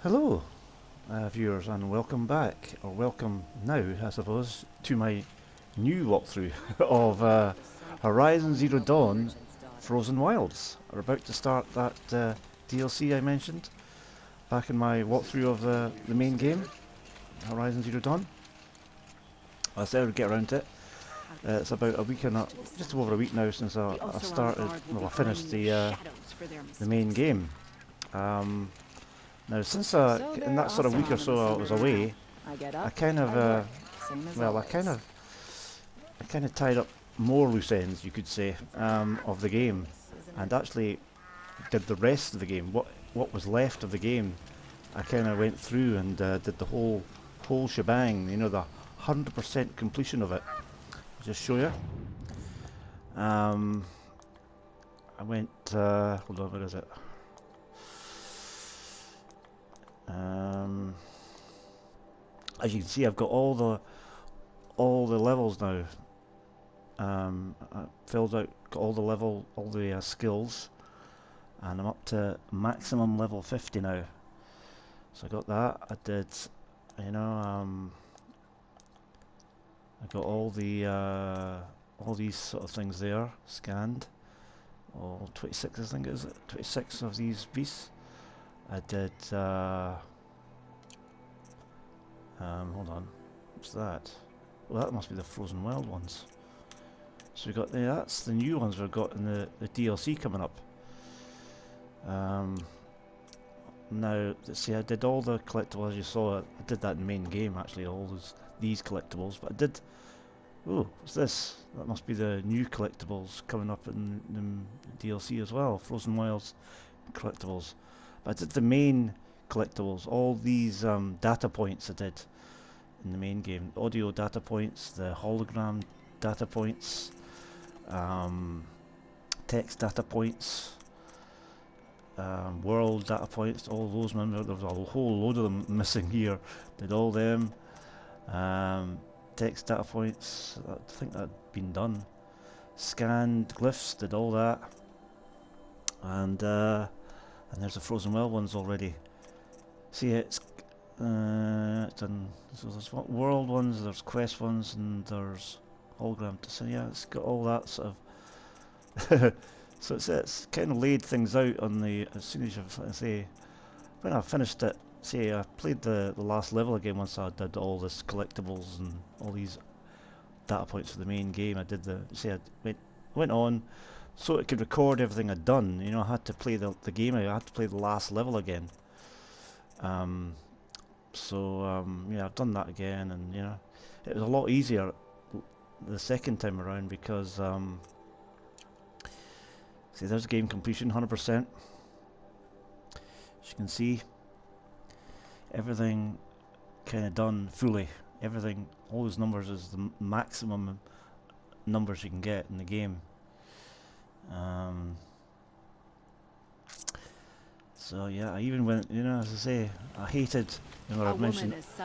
Hello, viewers, and welcome back, or welcome now, I suppose, to my new walkthrough of Horizon Zero Dawn Frozen Wilds. We're about to start that DLC I mentioned back in my walkthrough of the main game, Horizon Zero Dawn. I said I would get around to it. It's about a week and just over a week now since I started, well, I finished the main game. Now, since in that sort of week or so I was away, I kind of, well, I kind of tied up more loose ends, you could say, of the game, and actually did the rest of the game. What was left of the game, I kind of went through and did the whole shebang. You know, the 100% completion of it. I'll just show you. I went. Hold on, where is it? As you can see, I've got all the levels now. I filled out, got all the skills, and I'm up to maximum level 50 now. So I got that. I did, you know, I got all these sort of things there scanned. All 26, I think, is it? 26 of these beasts. I did. Hold on, what's that? Well, that must be the Frozen Wild ones. So we got that's the new ones we've got in the DLC coming up. Now, see, I did all the collectibles, as you saw. I did that in the main game, actually, all these collectibles. But I did. Oh, what's this? That must be the new collectibles coming up in the DLC as well. Frozen Wilds collectibles. But I did the main collectibles, all these data points I did in the main game. Audio data points, the hologram data points, text data points, world data points, all those. Remember, there was a whole load of them missing here. Did all them. Text data points, I think that had been done. Scanned glyphs, did all that. And there's the Frozen Wild ones already. See, it's done. So there's world ones, there's quest ones, and there's hologram. So yeah, it's got all that sort of. So it's kind of laid things out on the as soon as I say when I finished it. Say I played the last level again once I did all this collectibles and all these data points for the main game. I did I went on so it could record everything I'd done. You know, I had to play the game. I had to play the last level again. Yeah, I've done that again, and you know, it was a lot easier the second time around because see, there's game completion, 100%. As you can see, everything kind of done fully. Everything, all those numbers is the maximum numbers you can get in the game. So yeah, I even went, you know, as I say, I hated, you know,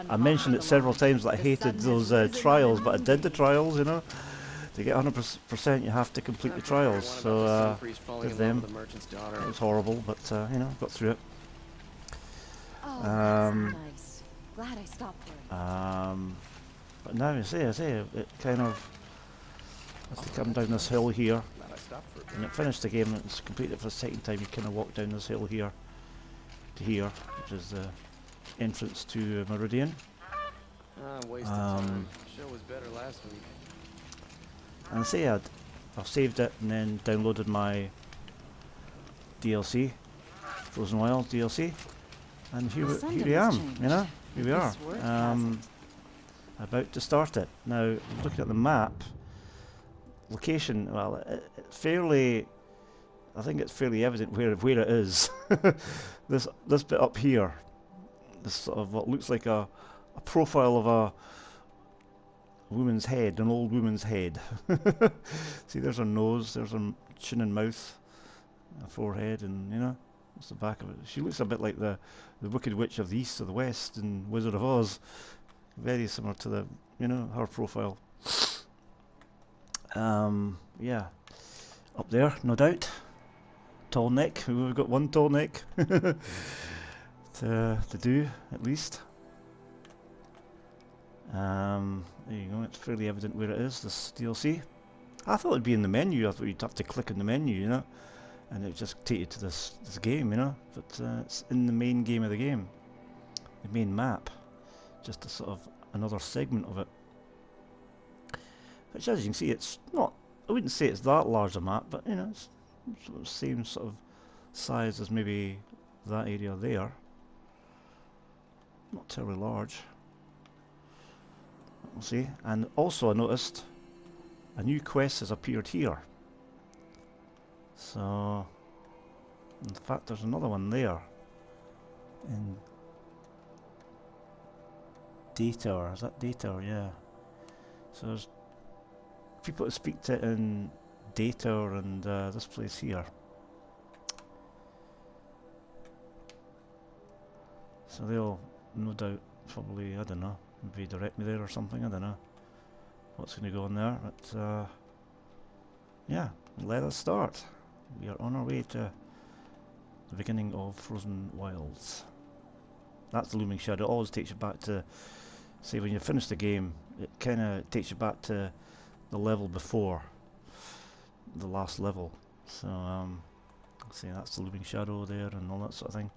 I mentioned it several times that I hated those trials, but I did the trials, you know. To get 100% you have to complete the trials, so did them. It was horrible, but you know, got through it. Nice. Glad I stopped there. But now I say it kind of has to come down this hill here. And it finished the game and it's completed for the second time. You kind of walk down this hill here to here, which is the entrance to Meridian. Waste of time. Show was better last week. And say I've saved it and then downloaded my DLC, Frozen Wilds DLC, and here we am. You know, here we are. About to start it now. Looking at the map. Location, well, fairly. I think it's fairly evident where it is. this bit up here, this sort of what looks like a profile of a woman's head, an old woman's head. See, there's her nose, there's her chin and mouth, a forehead, and you know, that's the back of it. She looks a bit like the Wicked Witch of the East or the West in Wizard of Oz. Very similar to the, you know, her profile. Yeah, up there, no doubt. Tall neck. We've got one tall neck. to do, at least. There you go, it's fairly evident where it is, this DLC. I thought it'd be in the menu. I thought you'd have to click in the menu, you know, and it'd just take you to this game, you know, but it's in the main game of the game. The main map. Just a sort of another segment of it. Which, as you can see, it's not, I wouldn't say it's that large a map, but, you know, it's sort of same sort of size as maybe that area there. Not terribly large. We'll see. And also I noticed a new quest has appeared here. So, in fact, there's another one there. In Data, is that Data? Yeah. So there's people to speak to in Data and this place here. So they'll no doubt probably, I don't know, maybe direct me there or something, I don't know what's going to go on there, but yeah, let us start. We are on our way to the beginning of Frozen Wilds. That's the looming shadow. It always takes you back to, say, when you finish the game, it kind of takes you back to the level before the last level. So see, that's the looming shadow there and all that sort of thing.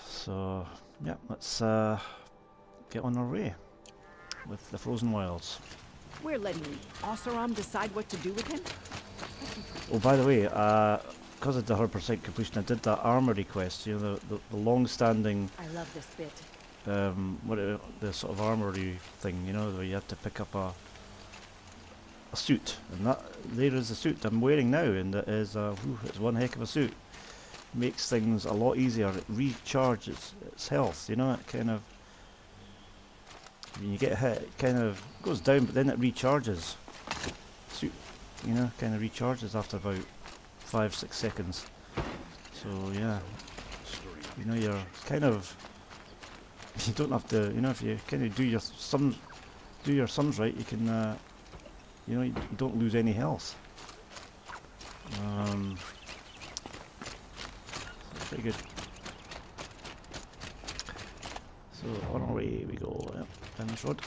So yeah, let's get on our way with the Frozen Wilds. We're letting Oseram decide what to do with him? Oh, by the way, because of the 100% completion, I did that armory quest. You know, the long-standing. I love this bit. The sort of armory thing. You know, where you have to pick up a suit, and that there is the suit I'm wearing now, and it is it's one heck of a suit. Makes things a lot easier. It recharges its health. You know, it kind of, when you get hit, it kind of goes down, but then it recharges. Suit, you know, kind of recharges after about 5-6 seconds. So yeah, you know, you're kind of, you don't have to, you know, if you kind of do your sums right, you can, you know, you don't lose any health. Pretty good. So on our way we go. Yep, down this road.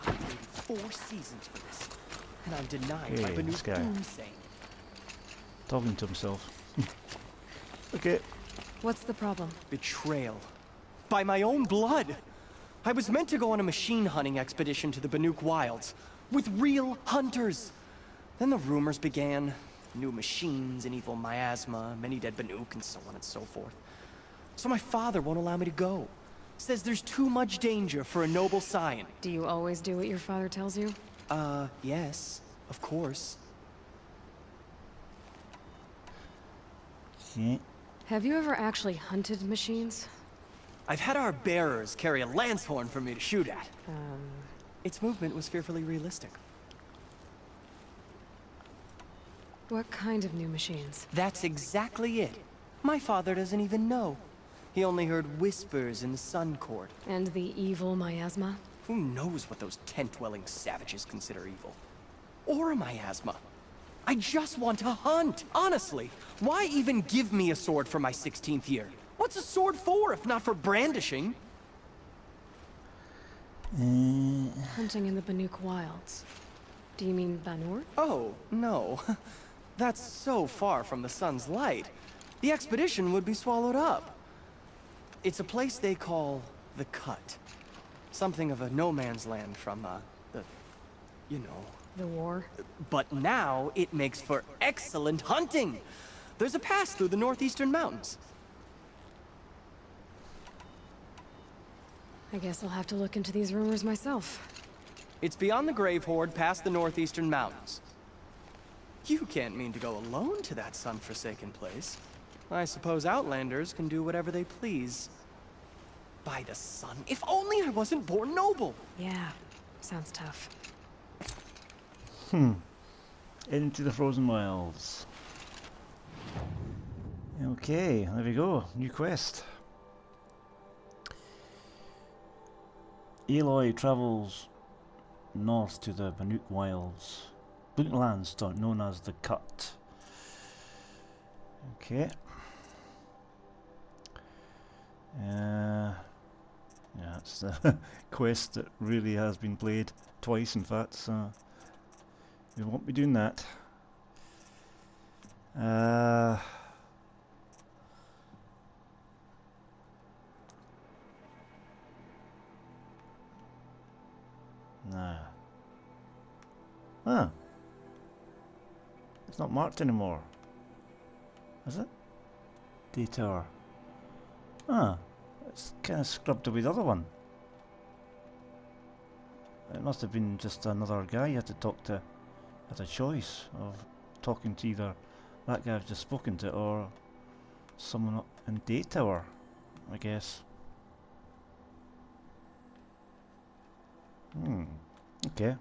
I waited 4 seasons for this, and I'm denied by This guy Banuk insane. talking to himself. Okay. What's the problem? Betrayal. By my own blood! I was meant to go on a machine hunting expedition to the Banuk Wilds, with real hunters. Then the rumors began. New machines, an evil miasma, many dead Banuk, and so on and so forth. So my father won't allow me to go. Says there's too much danger for a noble scion. Do you always do what your father tells you? Yes, of course. Okay. Have you ever actually hunted machines? I've had our bearers carry a lance horn for me to shoot at. Its movement was fearfully realistic. What kind of new machines? That's exactly it. My father doesn't even know. He only heard whispers in the Sun Court. And the evil miasma? Who knows what those tent-dwelling savages consider evil? Or a miasma. I just want to hunt, honestly. Why even give me a sword for my 16th year? What's a sword for, if not for brandishing? Hunting in the Banuk Wilds. Do you mean Banur? Oh, no. That's so far from the sun's light. The expedition would be swallowed up. It's a place they call the Cut. Something of a no-man's land from, you know. The war? But now it makes for excellent hunting. There's a pass through the northeastern mountains. I guess I'll have to look into these rumors myself. It's beyond the Grave Horde, past the northeastern mountains. You can't mean to go alone to that sun-forsaken place. I suppose Outlanders can do whatever they please. By the sun, if only I wasn't born noble! Yeah, sounds tough. Into the Frozen Wilds. Okay, there we go. New quest. Aloy travels north to the Banuk Wilds. Banuk lands, known as the Cut. Okay. Yeah, it's the quest that really has been played twice, in fact, so we won't be doing that. Nah. Ah. It's not marked anymore. Is it? Detour. Ah. It's kind of scrubbed away the other one. It must have been just another guy you had to talk to. Had a choice of talking to either that guy I've just spoken to or someone up in Daytower, I guess. Okay.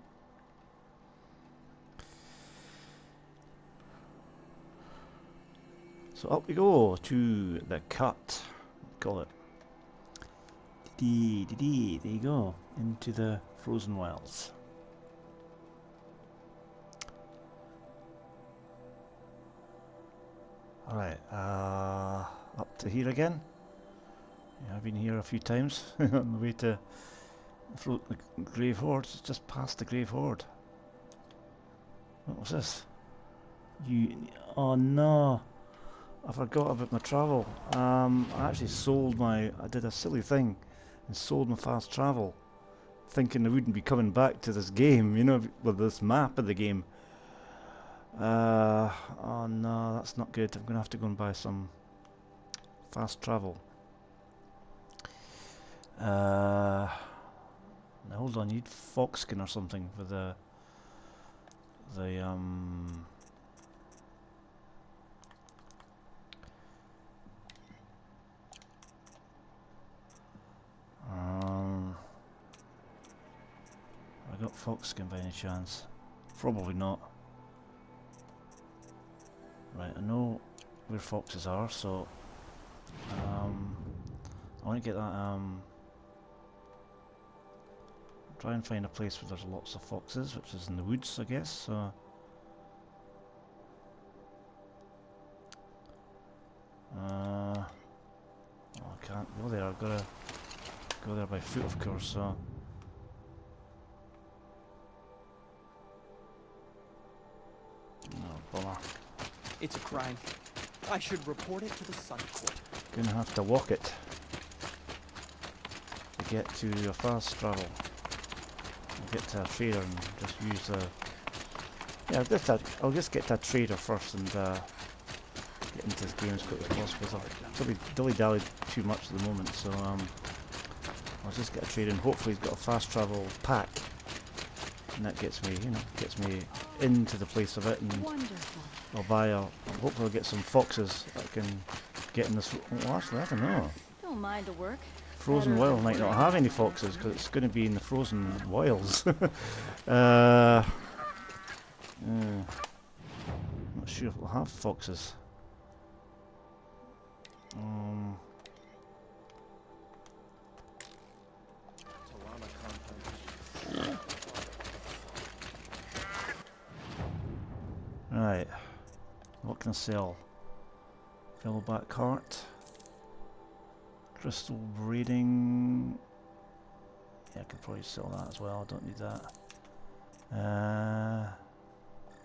So up we go to the Cut. Call it. There you go. Into the Frozen Wilds. Alright, up to here again. Yeah, I've been here a few times on the way to the Grave Horde. It's just past the Grave Horde. What was this? Oh no! I forgot about my travel. I actually sold I did a silly thing and sold my fast travel, thinking I wouldn't be coming back to this game, you know, with this map of the game. Oh no, that's not good. I'm going to have to go and buy some fast travel. Now hold on, you need foxskin or something for the I got foxskin by any chance? Probably not. Right, I know where foxes are, so I want to get that try and find a place where there's lots of foxes, which is in the woods, I guess. So oh, I can't go there. I've got to go there by foot, of course. So no bummer. It's a crime. I should report it to the Sun Court. Gonna have to walk it to get to your fast travel. I'll get to a trader and just use the. Yeah, I'll just get to a trader first and get into this game as quickly as possible. So I've probably dilly-dallied too much at the moment, so I'll just get a trader and hopefully he's got a fast travel pack, and that gets me, into the place of it. And Wonderful. Hopefully I'll get some foxes that I can get in this. Well, actually, I don't know. Don't mind the work. Frozen Wild might not have any foxes because it's going to be in the Frozen Wilds. Not sure if we'll have foxes. Right. What can I sell? Yellowback cart. Crystal breeding. Yeah, I could probably sell that as well. I don't need that.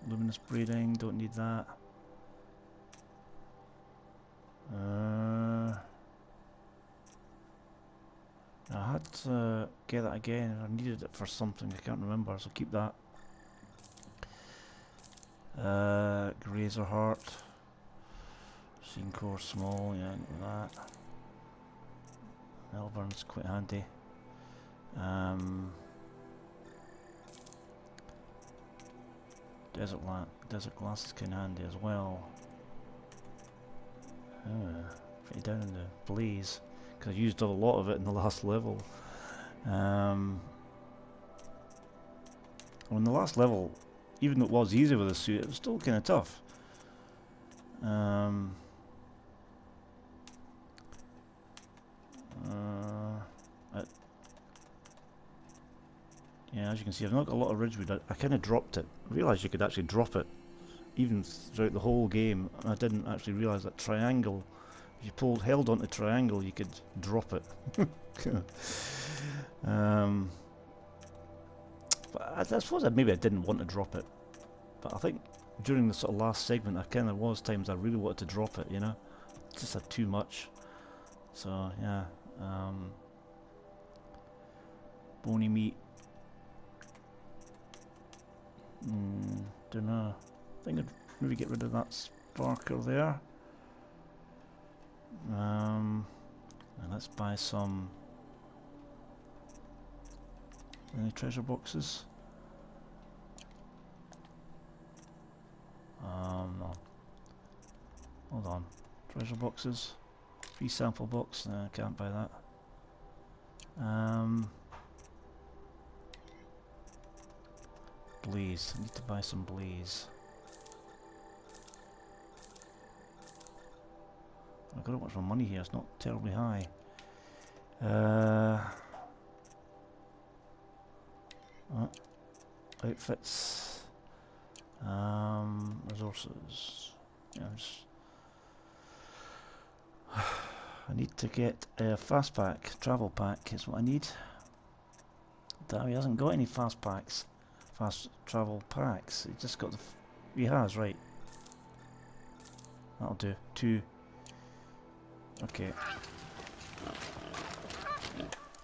Luminous breeding. Don't need that. I had to get that again. I needed it for something. I can't remember, so keep that. Grazer heart. Scene core small. Yeah, that. Melbourne's quite handy. Desert glass is kind of handy as well. Pretty down in the blaze because I used up a lot of it in the last level. On the last level, even though it was easy with the suit, it was still kind of tough. Yeah, as you can see, I've not got a lot of ridgewood. I kind of dropped it. I realised you could actually drop it, even throughout the whole game. I didn't actually realise that triangle. If you held onto triangle, you could drop it. But I suppose maybe I didn't want to drop it. But I think during the sort of last segment, I kind of was times I really wanted to drop it. You know, just had too much. So yeah. Bony meat. Don't know. I think I'd maybe get rid of that sparkle there. And let's buy some. Any treasure boxes? No. Hold on. Treasure boxes. Free sample box. No, I can't buy that. Blaze. I need to buy some blaze. I've got much more money here. It's not terribly high. Outfits. Resources. Yeah, I need to get a fast pack. Travel pack is what I need. Damn, he hasn't got any fast packs. Fast travel packs. He just got the. He has, right. That'll do. 2. Okay.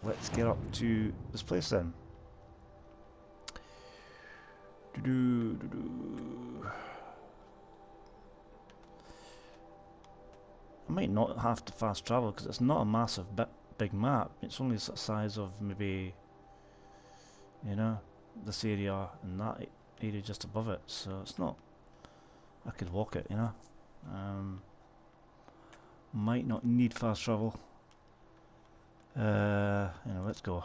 Let's get up to this place then. I might not have to fast travel because it's not a massive big map. It's only the size of maybe, you know, this area and that area just above it. So it's not. I could walk it, you know. Might not need fast travel. You know, let's go.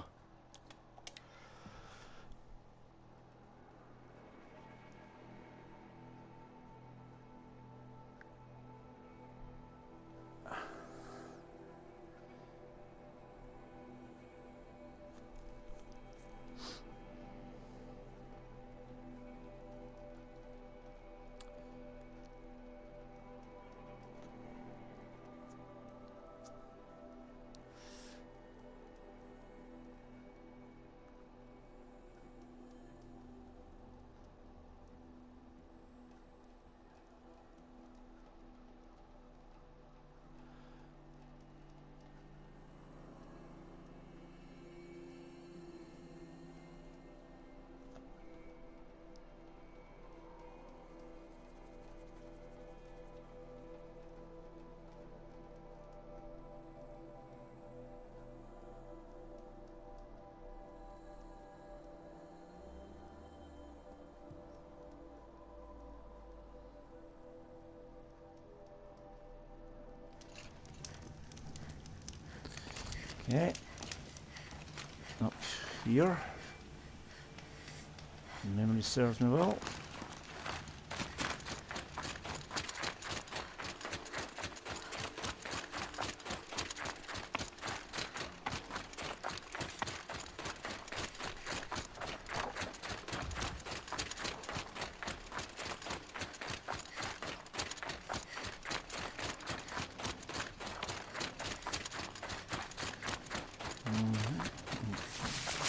Okay. Up here. Memory serves me well.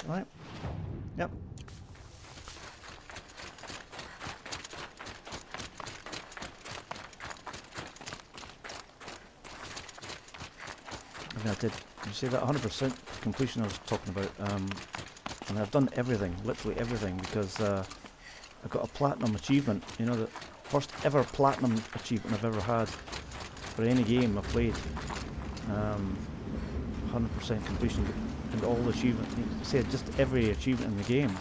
Right. Yep. I mean, I did. You see that 100% completion I was talking about? And I've done everything, literally everything, because I got a platinum achievement. You know, the first ever platinum achievement I've ever had for any game I've played. 100% completion. And all the achievements, you said just every achievement in the game,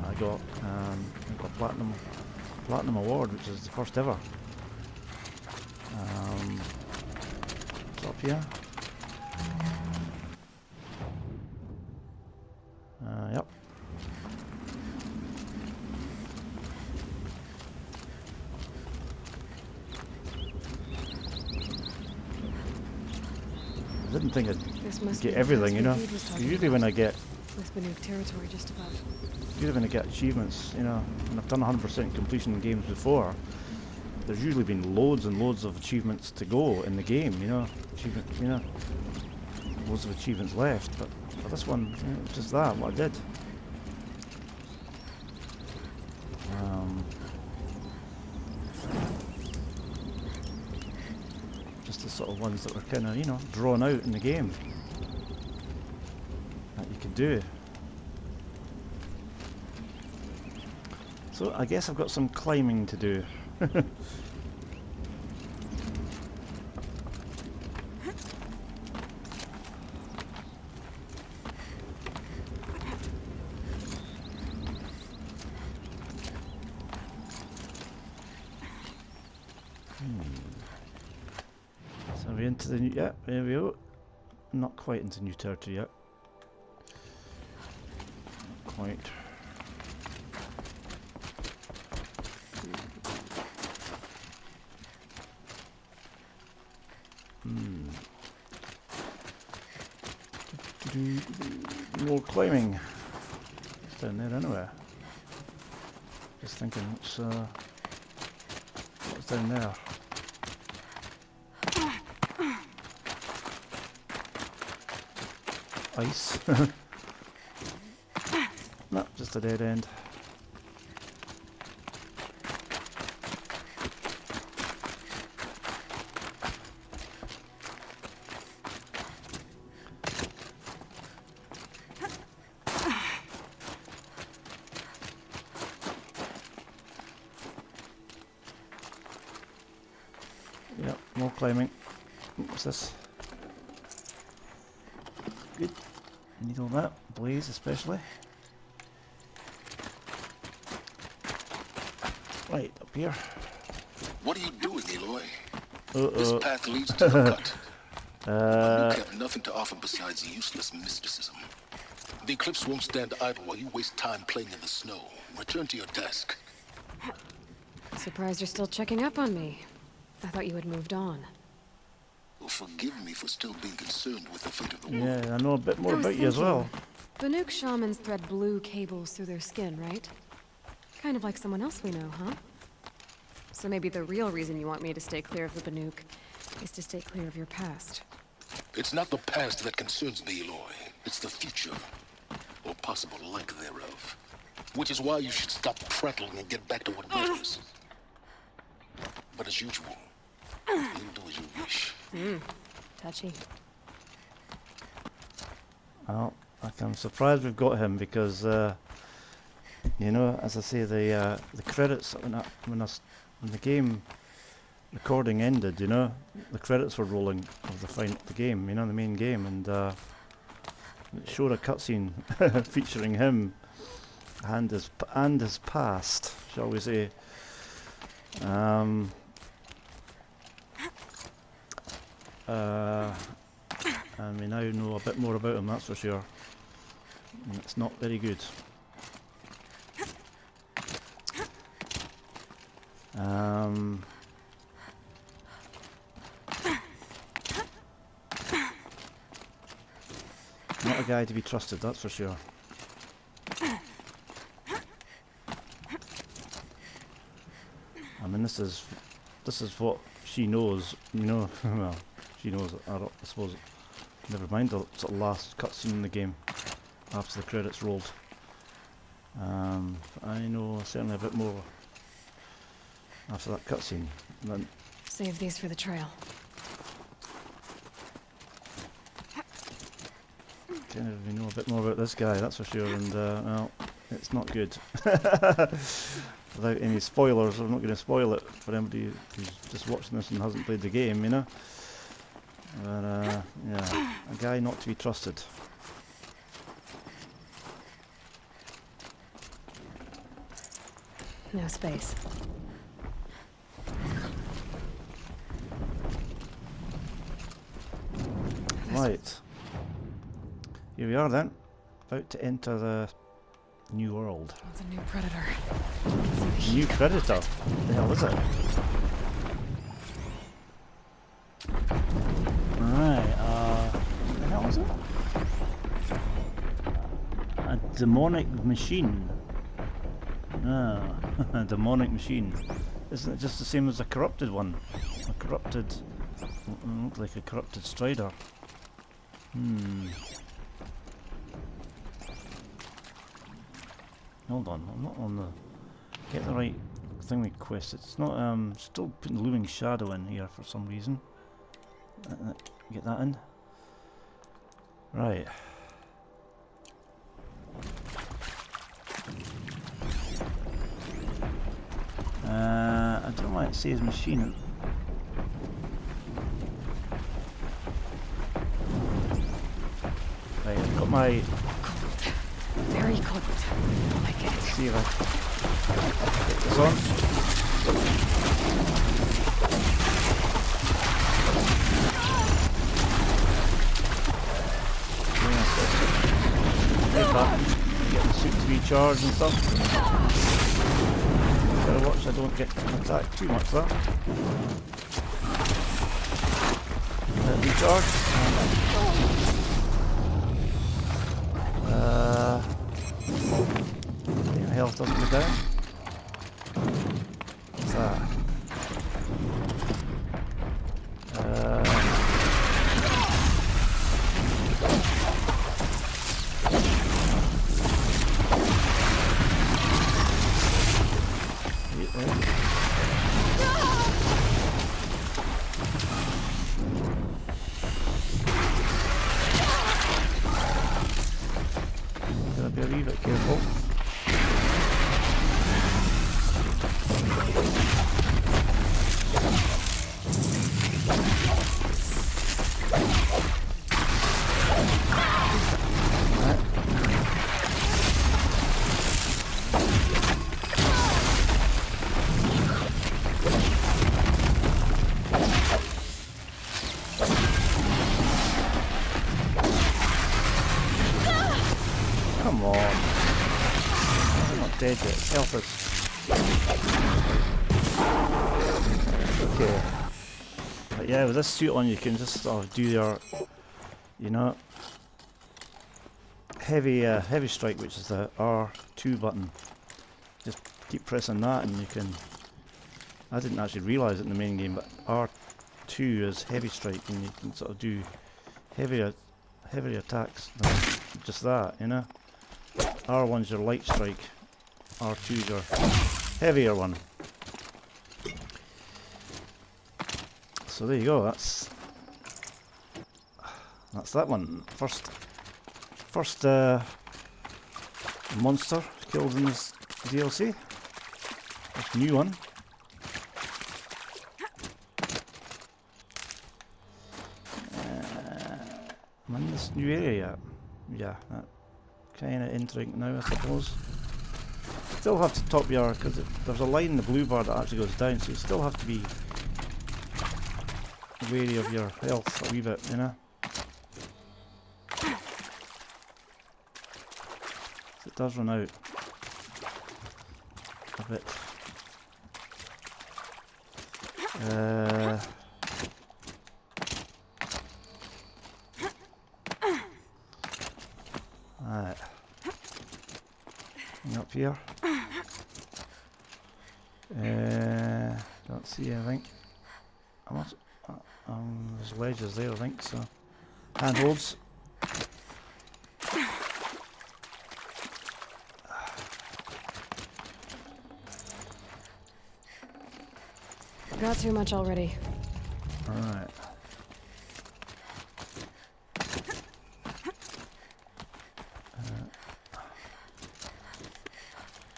I got platinum award, which is the first ever. It's up here. Yep. I didn't think I'd get everything, you know. Usually when I get with Banuk territory just above. You're going to get achievements, you know, and I've done 100% completion games before. There's usually been loads and loads of achievements to go in the game, you know, loads of achievements left, but for this one, you know, it's just that, what I did. Just the sort of ones that were kind of, you know, drawn out in the game that you could do. So I guess I've got some climbing to do. So are we into the new... Yeah, there we go. Not quite into new territory yet. Not quite. More climbing. It's down there anyway. Just thinking, what's down there? Ice. No, just a dead end. Yep, more climbing. What's this? Good. Need all that. Blaze especially. Right, up here. What are you doing, Aloy? Uh-oh. This path leads to the cut. Banuk have nothing to offer besides useless mysticism. The Eclipse won't stand idle while you waste time playing in the snow. Return to your desk. Surprised you're still checking up on me. I thought you had moved on. Well, forgive me for still being concerned with the fate of the world. Yeah, I know a bit more about you as well. Banuk shamans thread blue cables through their skin, right? Kind of like someone else we know, huh? So maybe the real reason you want me to stay clear of the Banuk is to stay clear of your past. It's not the past that concerns me, Aloy. It's the future. Or possible lack thereof. Which is why you should stop prattling and get back to what matters. But as usual, you'll do as you wish. Touchy. Well, I'm surprised we've got him because, you know, as I say, the credits when the game recording ended, you know, the credits were rolling of the game, you know, the main game, and it showed a cutscene featuring him and his past, shall we say. And we now know a bit more about him, that's for sure. And it's not very good. Not a guy to be trusted, that's for sure. I mean, this is what she knows, you know. Well, she knows. I suppose. Never mind the sort of last cutscene in the game after the credits rolled. I know certainly a bit more after that cutscene. Save these for the trail. Kind of, we know a bit more about this guy, that's for sure, and well, it's not good. Without any spoilers, I'm not going to spoil it for anybody who's just watching this and hasn't played the game, you know. But yeah, a guy not to be trusted. No space. Right. Here we are then. About to enter the new world. It's a new predator. New predator? What the hell is it? Right, what the hell is it? demonic machine. Ah, demonic machine. Isn't it just the same as a corrupted one? A corrupted... looks like a corrupted Strider. Hold on, I'm not on the... Get the right thing with quest. It's not, still putting Looming Shadow in here for some reason. Get that in. Right. I don't know why it says machine. Right, I've got my... Cold. Very cold. I like it. Let's see if I can get this on. Get that. Get the suit to recharge and stuff. Gotta watch I don't get attacked too much there. Recharge. Yeah, health doesn't go down. What's that? Gotta be a wee bit careful. Come on. I'm not dead yet. Help us. Okay. But yeah, with this suit on you can just sort of do your, you know, heavy strike, which is the R2 button. Just keep pressing that and you can... I didn't actually realise it in the main game, but R2 is heavy strike and you can sort of do heavier attacks than just that, you know. R1's your light strike, R2's your heavier one. So there you go, that's that one. First monster killed in this DLC. First new one. I'm in this new area yet. Yeah, that kind of entering now, I suppose. Still have to top your, because there's a line in the blue bar that actually goes down, so you still have to be wary of your health a wee bit, you know. It does run out a bit. Right. Up here. Don't see anything. There's ledges there, I think, so. Handholds. Got too much already. Alright.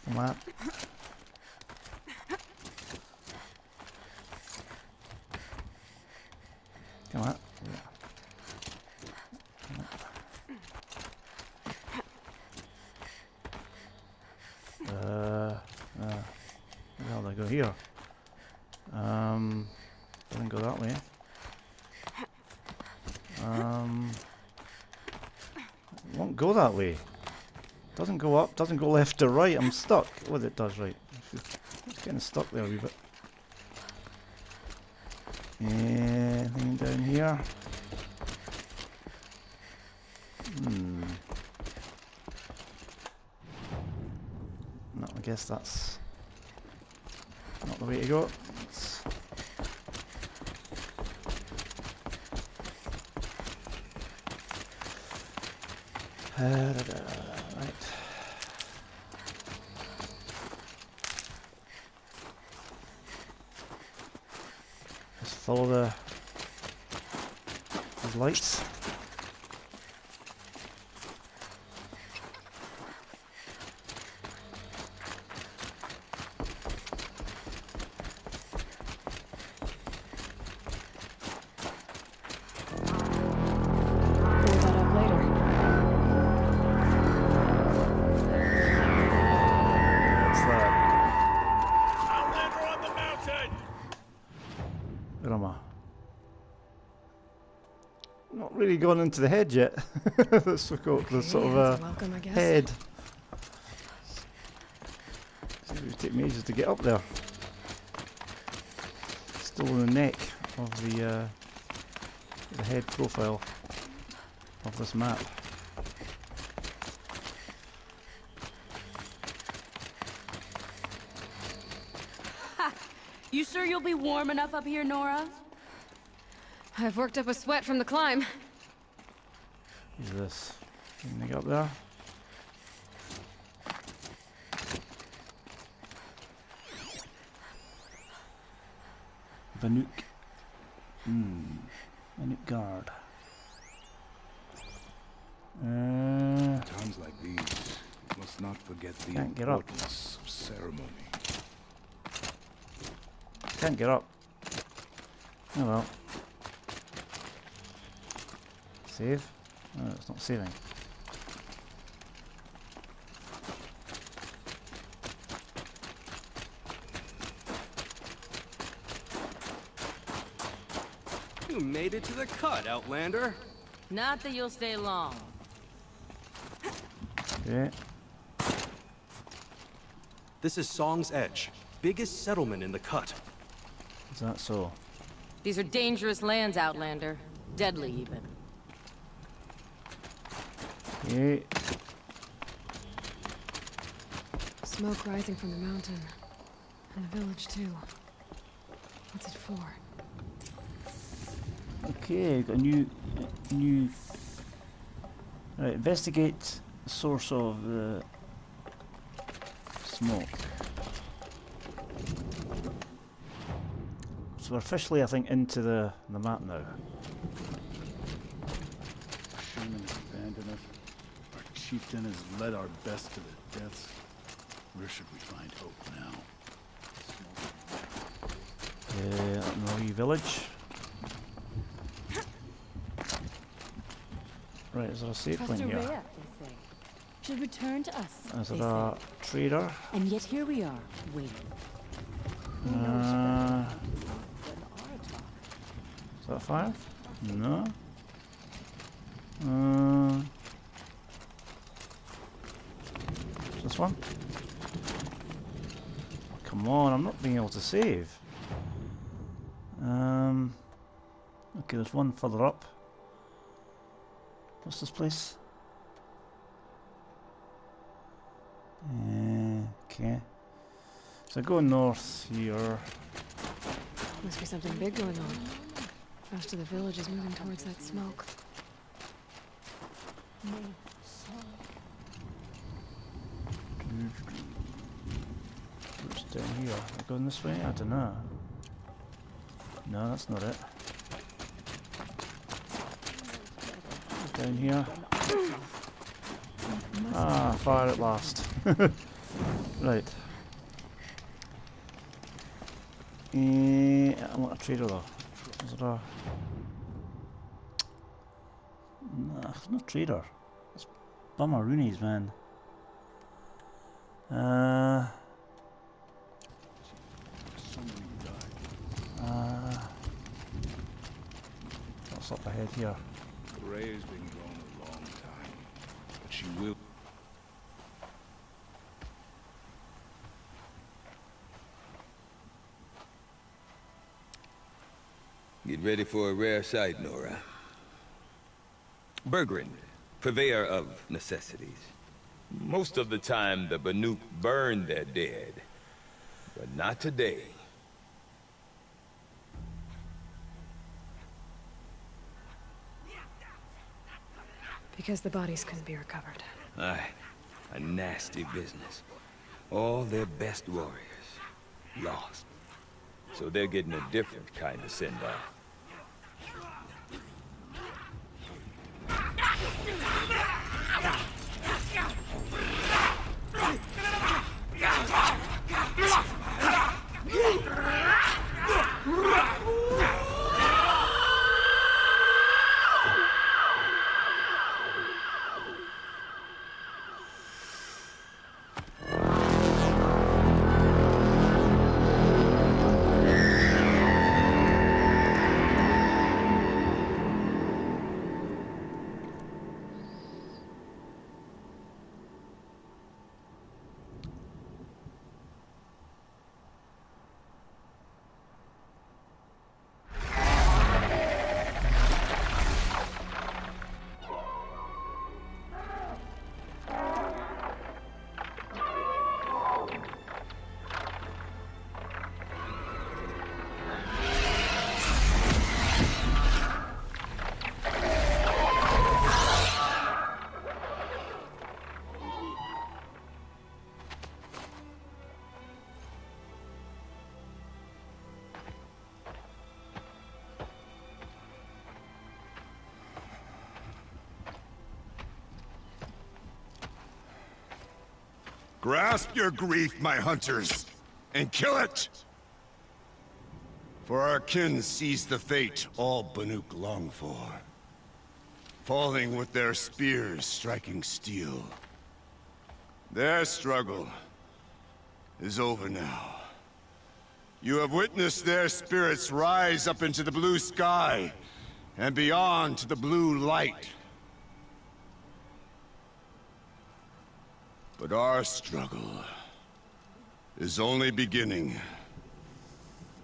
Come on. Come on. Where do I go here? Doesn't go that way. Won't go that way. Doesn't go up, doesn't go left or right. I'm stuck. Well, it does, right. It's getting stuck there a wee bit. Anything down here? guess that's not the way to go. It's right. Just follow the lights. Clear that up later. What's that? Outlander on the mountain! Where am I? Not really gone into the head yet. The sort of That's a welcome, I guess. head. It would take me ages to get up there. Still in the neck of the head profile of this map. You sure you'll be warm enough up here, Nora? I've worked up a sweat from the climb. Who's this? Anything up there? Banuk. Banuk guard. Times like these, must not forget the Can't get up. importance of ceremony. Can't get up. Oh well. Save? No, it's not saving. You made it to the cut, Outlander. Not that you'll stay long. Okay. This is Song's Edge, biggest settlement in the cut. Is that so? These are dangerous lands, Outlander. Deadly, even. Okay. Smoke rising from the mountain. And the village, too. What's it for? Okay, got a new. Right, investigate the source of the smoke. So we're officially, I think, into the map now. Shaman has abandoned us. Our chieftain has led our best to their deaths. Where should we find hope now? Up in the village. Right, is there a safe point here? they say. Should return to us, Is they there a trader? say. And yet here we are, waiting. Is that fire? No. This one? Come on, I'm not being able to save. Okay, there's one further up. What's this place? Okay. So going north here. Must be something big going on. Most of the village is moving towards that smoke. What's down here? Are we going this way? I don't know. No, that's not it. Down here. Ah, fire at last. Right. I want a trader though. Is there a... Nah, there's no trader. It's bummeroonies, man. What's up ahead here? Ray's been gone a long time, but she will. Get ready for a rare sight, Nora. Bergrin, purveyor of necessities. Most of the time, the Banuk burn their dead. But not today. Because the bodies couldn't be recovered. Aye, a nasty business. All their best warriors lost. So they're getting a different kind of send-off. Grasp your grief, my hunters, and kill it! For our kin sees the fate all Banuk long for. Falling with their spears striking steel. Their struggle is over now. You have witnessed their spirits rise up into the blue sky, and beyond to the blue light. But our struggle is only beginning.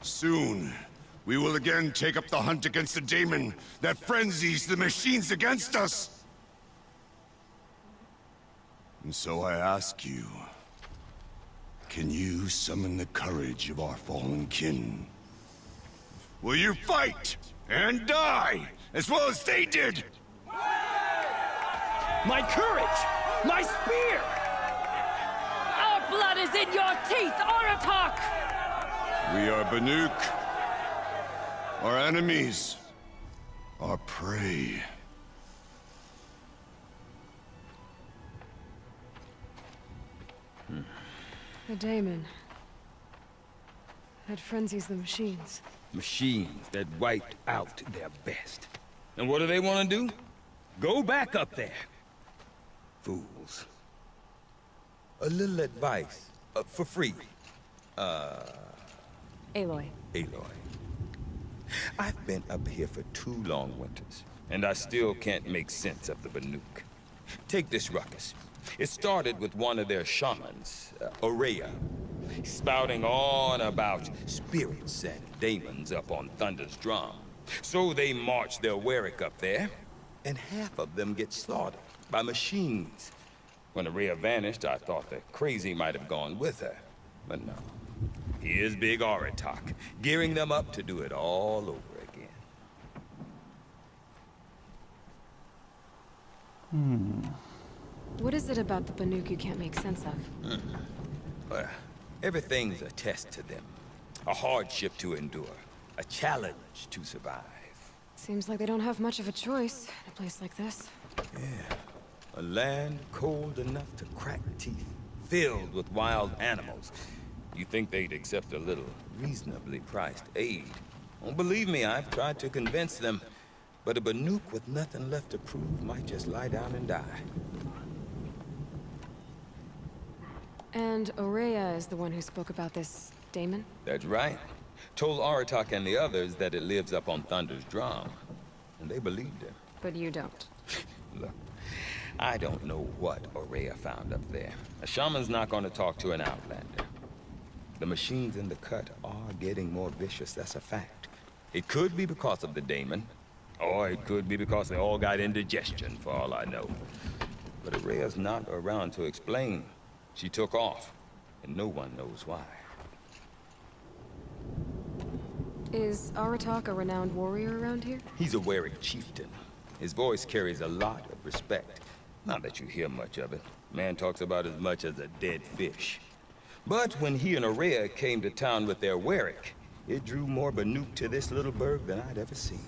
Soon, we will again take up the hunt against the daemon that frenzies the machines against us. And so I ask you, can you summon the courage of our fallen kin? Will you fight and die as well as they did? My courage! My spear! Our blood is in your teeth, Aratak! We are Banuk. Our enemies. Our prey. The daemon. That frenzies the machines. Machines that wiped out their best. And what do they want to do? Go back up there. Fools. A little advice, for free. Aloy. Aloy. I've been up here for 2 long winters, and I still can't make sense of the Banuk. Take this ruckus. It started with one of their shamans, Aurea, spouting on about spirits and daemons up on Thunder's drum. So they march their Warwick up there, and half of them get slaughtered by machines. When Aurea vanished, I thought the crazy might have gone with her, but no. Here's Big Aratak, gearing them up to do it all over again. What is it about the Banuk you can't make sense of? Well, everything's a test to them. A hardship to endure. A challenge to survive. Seems like they don't have much of a choice in a place like this. Yeah. A land cold enough to crack teeth. Filled with wild animals. You think they'd accept a little reasonably priced aid. Oh, believe me, I've tried to convince them. But a Banuk with nothing left to prove might just lie down and die. And Aurea is the one who spoke about this daemon? That's right. Told Aratak and the others that it lives up on Thunder's drum. And they believed him. But you don't. Look, I don't know what Aurea found up there. A shaman's not going to talk to an outlander. The machines in the cut are getting more vicious, that's a fact. It could be because of the daemon, or it could be because they all got indigestion, for all I know. but Araya's not around to explain. She took off, and no one knows why. Is Aratak a renowned warrior around here? He's a Werik chieftain. His voice carries a lot of respect. Not that you hear much of it. Man talks about as much as a dead fish. But when he and Araya came to town with their Werik, it drew more Banuk to this little burg than I'd ever seen.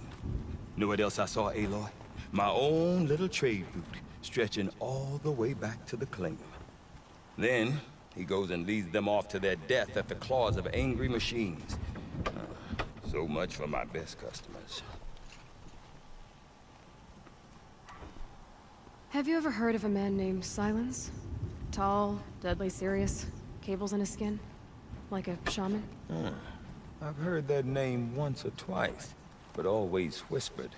Know what else I saw, Aloy? My own little trade route, stretching all the way back to the claim. Then, he goes and leads them off to their death at the claws of angry machines. So much for my best customers. Have you ever heard of a man named Silence? Tall, deadly serious, cables in his skin? Like a shaman? I've heard that name once or twice, but always whispered.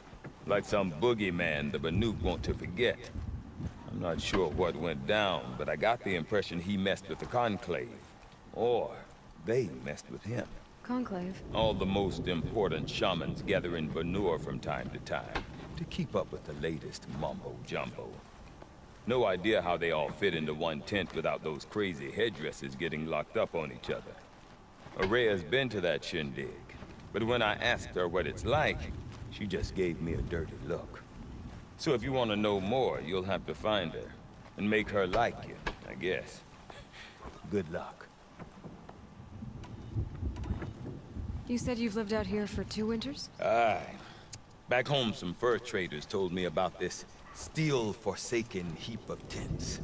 Like some boogeyman the Banuk want to forget. I'm not sure what went down, but I got the impression he messed with the Conclave. Or they messed with him. Conclave? All the most important shamans gather in Banur from time to time to keep up with the latest mumbo-jumbo. No idea how they all fit into one tent without those crazy headdresses getting locked up on each other. Araya's been to that shindig, but when I asked her what it's like, she just gave me a dirty look. So if you want to know more, you'll have to find her and make her like you, I guess. Good luck. You said you've lived out here for 2 winters? Aye. Back home, some fur traders told me about this steel-forsaken heap of tents.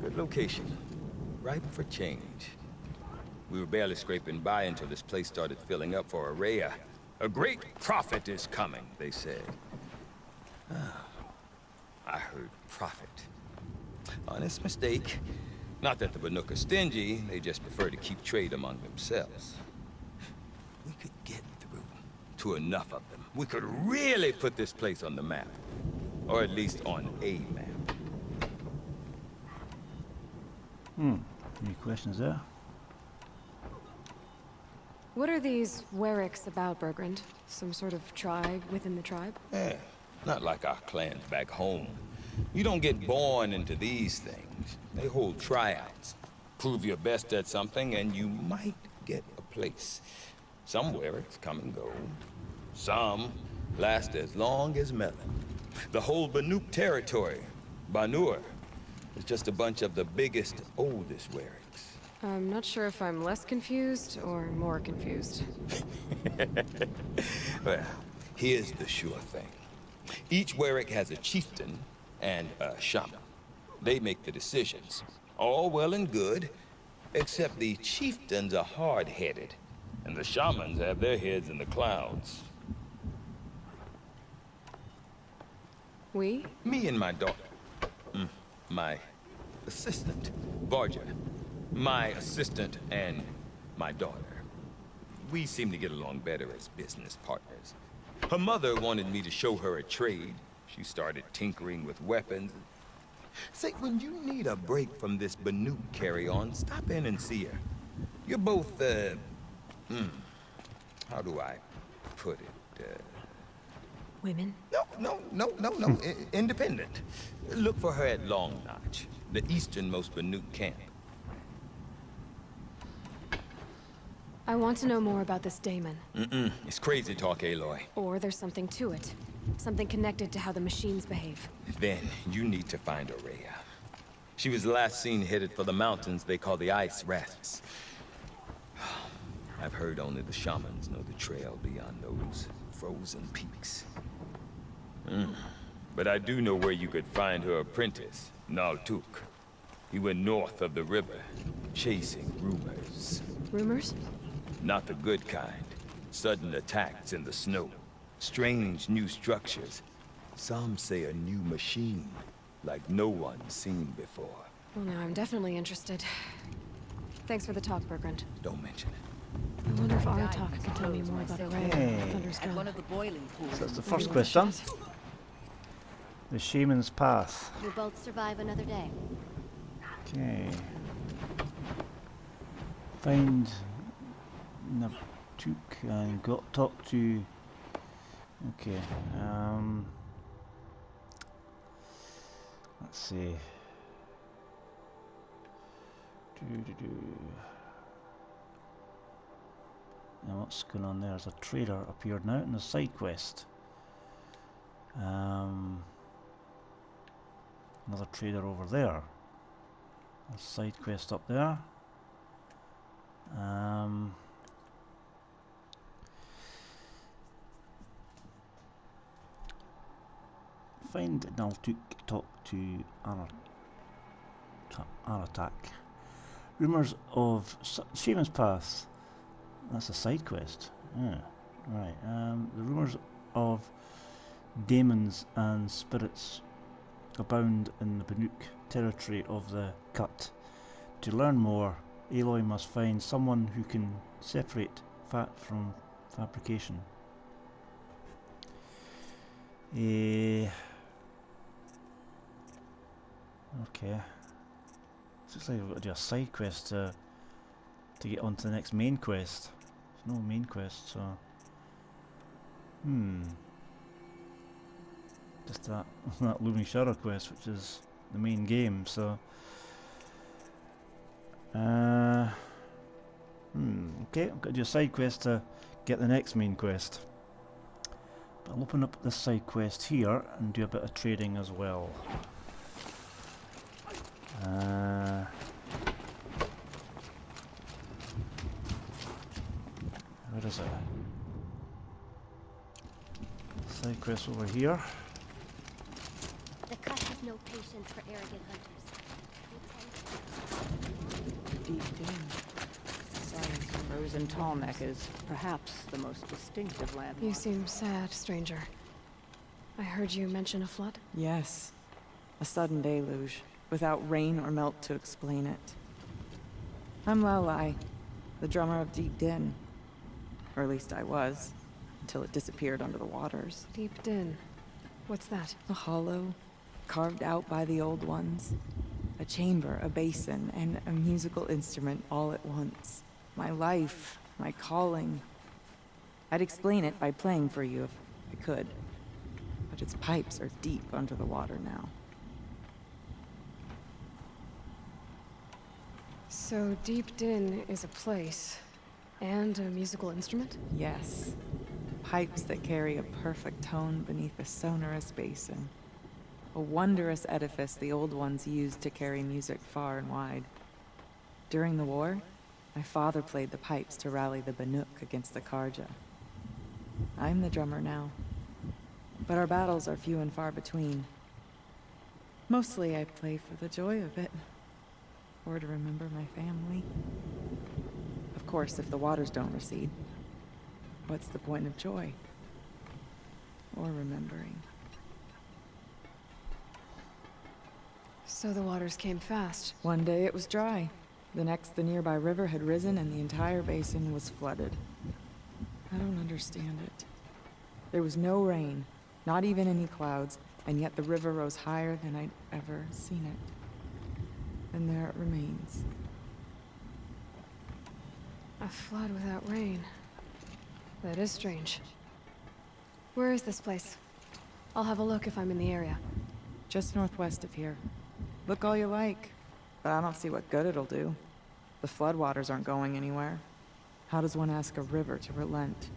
Good location. Ripe for change. We were barely scraping by until this place started filling up for Araya. A great prophet is coming, they said. I heard prophet. Honest mistake. Not that the Banuk are stingy, they just prefer to keep trade among themselves. We could get through to enough of them. We could really put this place on the map. Or at least on a map. Any questions there? What are these Weriks about, Bergrand? Some sort of tribe within the tribe? Yeah, not like our clans back home. You don't get born into these things. They hold tryouts. Prove your best at something and you might get a place. Some Weriks come and go. Some last as long as Melon. The whole Banuk territory, Banur, is just a bunch of the biggest, oldest Weriks. I'm not sure if I'm less confused or more confused. Well, here's the sure thing. Each Werik has a chieftain and a shaman. They make the decisions. All well and good, except the chieftains are hard-headed, and the shamans have their heads in the clouds. We? Me and my daughter. My assistant, Varja. My assistant and my daughter. We seem to get along better as business partners. Her mother wanted me to show her a trade. She started tinkering with weapons. Say, when you need a break from this Banuk carry-on, stop in and see her. You're both, how do I put it? Women? No. Independent. Look for her at Long Notch, the easternmost Banuk camp. I want to know more about this daemon. It's crazy talk, Aloy. Or there's something to it. Something connected to how the machines behave. Then, you need to find Araya. She was last seen headed for the mountains they call the Ice Rafts. I've heard only the shamans know the trail beyond those frozen peaks. But I do know where you could find her apprentice, Naltuk. He went north of the river, chasing rumors. Rumors? Not the good kind. Sudden attacks in the snow. Strange new structures. Some say a new machine, like no one's seen before. Well, now I'm definitely interested. Thanks for the talk, Bergrand. Don't mention it. I wonder if Aratak can tell me more about Araya. Hey. Thunder's At Gun. one of the boiling pools. So that's the first question. The Shaman's Path. You'll both survive another day. Okay. Find Nabtuk and talk to. Okay. Let's see. Now what's going on there? There's a trader appeared now in the side quest. Another trader over there. A side quest up there. Find Naltuk, talk to Aratak. Rumours of Shaman's Path. That's a side quest. Yeah, right. The rumours of demons and spirits abound in the Banuk territory of the Cut. To learn more, Aloy must find someone who can separate fat from fabrication. Okay. Looks like we've got to do a side quest to get onto the next main quest. There's no main quest, so... Just that Looming Shadow quest, which is the main game, so... Okay, I've got to do a side quest to get the next main quest. But I'll open up this side quest here and do a bit of trading as well. Where is it? Side quest over here. The Cut has no patience for arrogant hunters. Deep dim. Frozen Tallneck is perhaps the most distinctive landmark. You seem sad, stranger. I heard you mention a flood? Yes. A sudden deluge, without rain or melt to explain it. I'm Aloy, the drummer of Deep Din. Or at least I was, until it disappeared under the waters. Deep Din. What's that? A hollow, carved out by the old ones. A chamber, a basin, and a musical instrument all at once. My life, my calling. I'd explain it by playing for you if I could. But its pipes are deep under the water now. So Deep Din is a place, and a musical instrument? Yes. Pipes that carry a perfect tone beneath a sonorous basin. A wondrous edifice the old ones used to carry music far and wide. During the war, my father played the pipes to rally the Banuk against the Karja. I'm the drummer now, but our battles are few and far between. Mostly I play for the joy of it, or to remember my family. Of course, if the waters don't recede, what's the point of joy? Or remembering? So the waters came fast. One day it was dry. The next, the nearby river had risen and the entire basin was flooded. I don't understand it. There was no rain, not even any clouds, and yet the river rose higher than I'd ever seen it. And there it remains. A flood without rain. That is strange. Where is this place? I'll have a look if I'm in the area. Just northwest of here. Look all you like, but I don't see what good it'll do. The floodwaters aren't going anywhere. How does one ask a river to relent?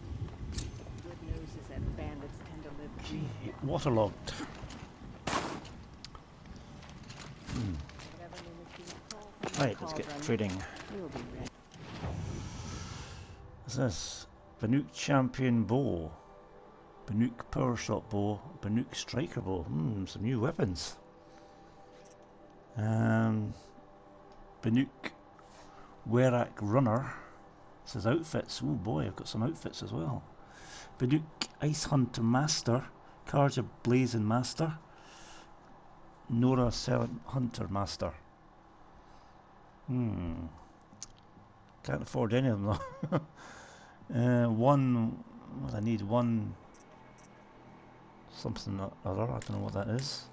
Good news is that bandits tend to live deep. Waterlogged. Right, let's get trading. We'll be ready. What's this? Banuk Champion Bow. Banuk Power Shot Bow. Banuk Striker Bow. Some new weapons. Banuk Werak Runner. This is outfits. Oh boy, I've got some outfits as well. Banuk Ice Hunter Master. Karja Blazing Master. Nora Hunter Master. Can't afford any of them though. One, I need one something or other, I don't know what that is.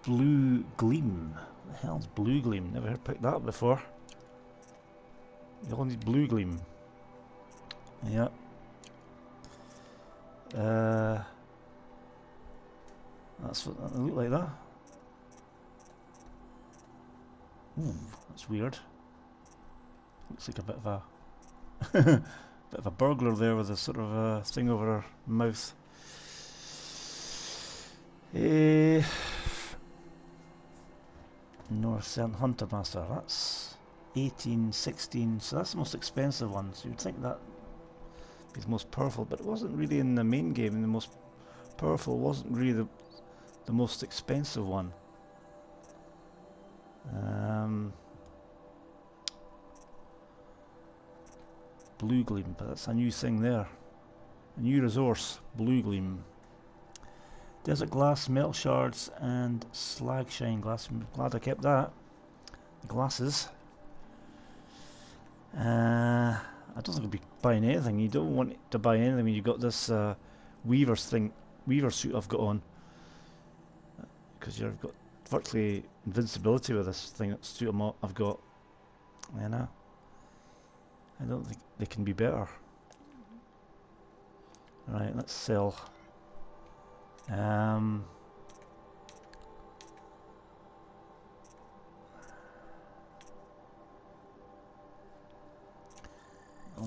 Blue Gleam. What the hell's Blue Gleam? Never picked that up before. You all need Blue Gleam. Yep. That's what that look like that. Ooh, that's weird. Looks like a bit of a bit of a burglar there with a sort of thing over her mouth. North Southern Hunter Master. That's 1816. So that's the most expensive one. So you'd think that be the most powerful, but it wasn't really in the main game. And the most powerful wasn't really the most expensive one. Blue Gleam, but that's a new thing there. A new resource, Blue Gleam. Desert glass, metal shards, and slag shine glass. I'm glad I kept that. The glasses. I don't think I'll be buying anything. You don't want to buy anything when you've got this weaver suit I've got on. Because you've got virtually invincibility with this thing suit I've got. You know? I don't think they can be better. Right, let's sell. I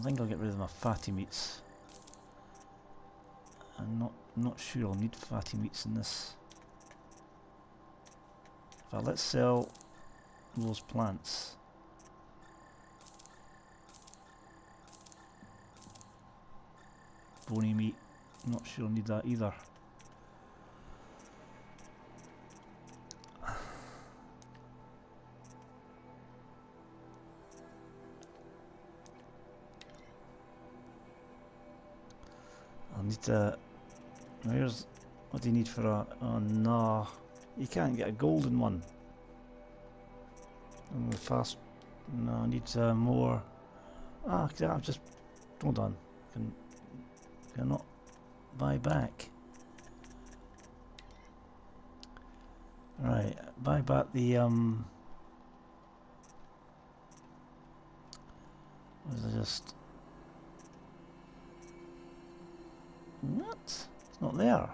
think I'll get rid of my fatty meats. I'm not sure I'll need fatty meats in this. But let's sell those plants. Bony meat, not sure I'll need that either. I'll need to... Where's... What do you need for a... Oh no, you can't get a golden one. Fast... No, I need more... Ah, I've just... Hold on. Cannot buy back. Right, buy back the was it just what? It's not there.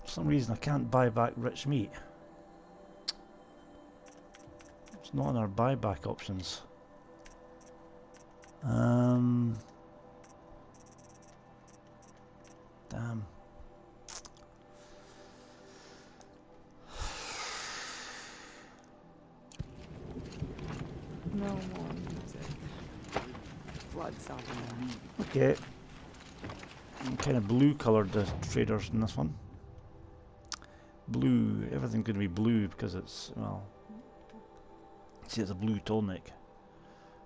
For some reason I can't buy back rich meat. It's not in our buyback options. Damn. No more music. Blood softener. Okay. Kind of blue coloured the traders in this one. Blue, everything's going to be blue because it's, well, see, it's a blue tonic.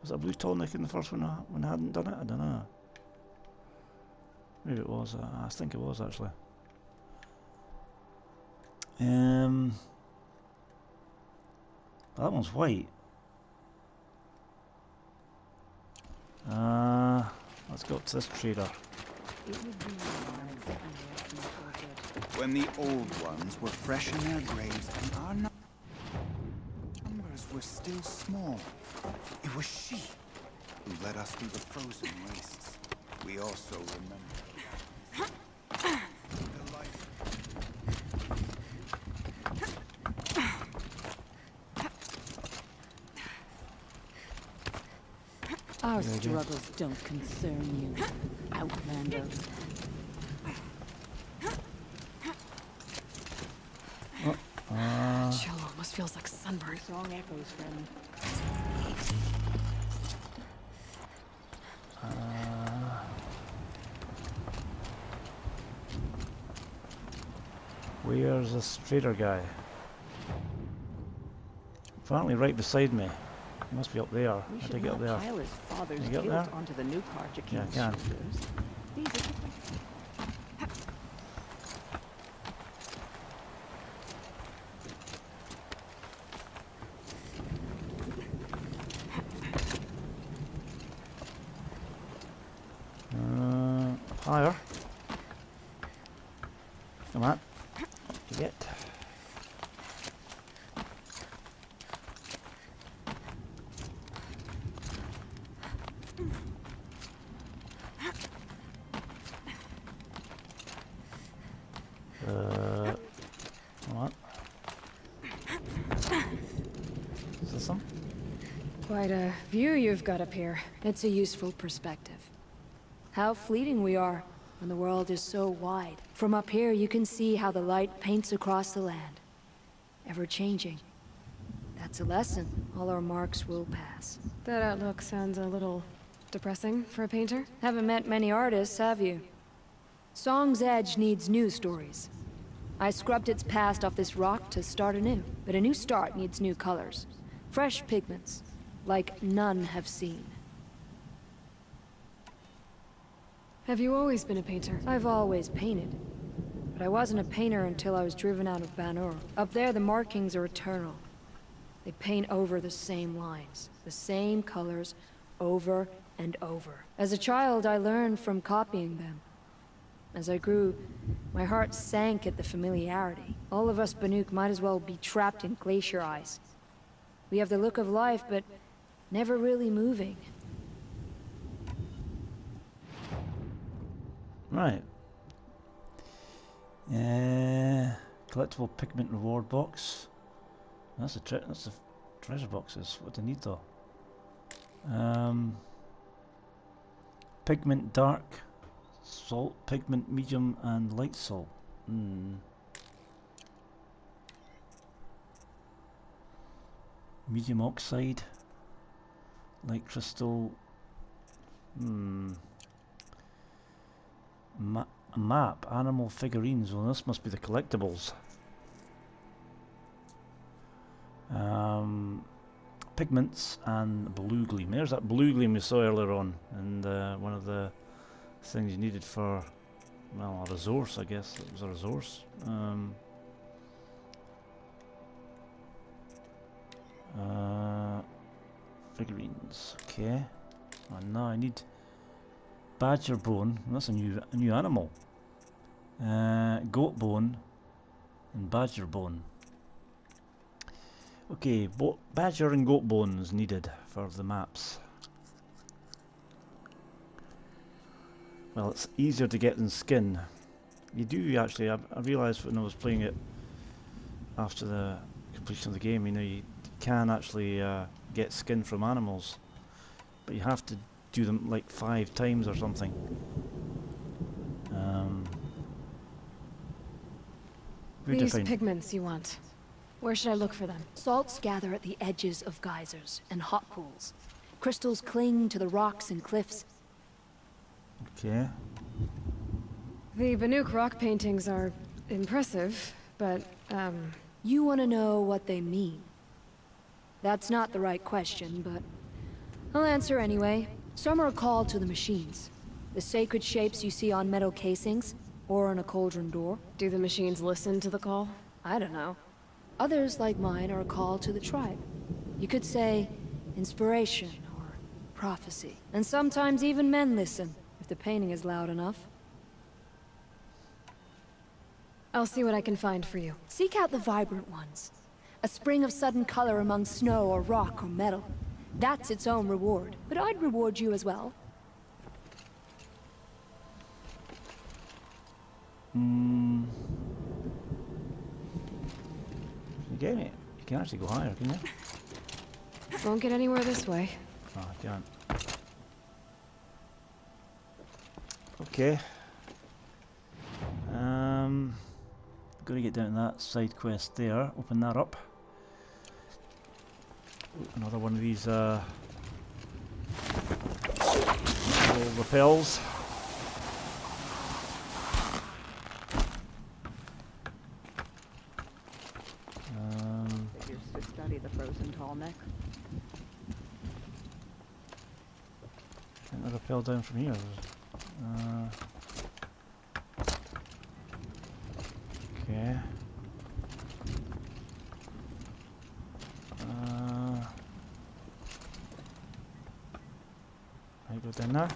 Was it a blue tonic in the first one when I hadn't done it? I don't know. Maybe it was. I think it was actually. That one's white. Let's go to this trader. When the old ones were fresh in their graves and our numbers were still small, it was she who led us through the frozen wastes. We also remember the life. Our struggles don't concern you, Outlander. Chill almost feels like sunburn. Song echoes, friend. Where's this trader guy? Apparently right beside me. He must be up there. How do I get up there? Pile his father's Can you get guilt there? onto the new Karjakin's Yeah, I can. shoulders. These are Higher. Come on. Get. Come on. Is this some? Quite a view you've got up here. It's a useful perspective. How fleeting we are when the world is so wide. From up here, you can see how the light paints across the land. Ever changing. That's a lesson. All our marks will pass. That outlook sounds a little depressing for a painter. Haven't met many artists, have you? Song's Edge needs new stories. I scrubbed its past off this rock to start anew, but a new start needs new colors. Fresh pigments, like none have seen. Have you always been a painter? I've always painted. But I wasn't a painter until I was driven out of Banuk. Up there, the markings are eternal. They paint over the same lines, the same colors, over and over. As a child, I learned from copying them. As I grew, my heart sank at the familiarity. All of us Banuk might as well be trapped in glacier ice. We have the look of life, but never really moving. Right. Collectible pigment reward box. That's the treasure boxes. What do I need though? Pigment dark, salt, pigment medium, and light salt. Medium oxide, light crystal. Map, animal figurines. Well, this must be the collectibles. Pigments and blue gleam. There's that blue gleam we saw earlier on, and one of the things you needed for, well, a resource, I guess. It was a resource. Figurines. Okay. And now I need badger bone. That's a new animal. Goat bone and badger bone. Okay, badger and goat bones needed for the maps. Well, it's easier to get than skin. You do actually. I realised when I was playing it after the completion of the game. You know, you can actually get skin from animals, but you have to do them like 5 times or something. These pigments you want. Where should I look for them? Salts gather at the edges of geysers and hot pools. Crystals cling to the rocks and cliffs. Okay. The Banuk rock paintings are impressive, but, You want to know what they mean? That's not the right question, but I'll answer anyway. Some are called to the machines. The sacred shapes you see on metal casings, or on a cauldron door. Do the machines listen to the call? I don't know. Others, like mine, are called to the tribe. You could say inspiration or prophecy. And sometimes even men listen, if the painting is loud enough. I'll see what I can find for you. Seek out the vibrant ones. A spring of sudden color among snow or rock or metal. That's its own reward. But I'd reward you as well. You get it. You can actually go higher, can you? Won't get anywhere this way. Oh, I can't. Okay. Gotta get down to that side quest there. Open that up. Another one of these little rappels. Figures to study the frozen tall neck. Can't I rappel down from here? Okay. I go down there.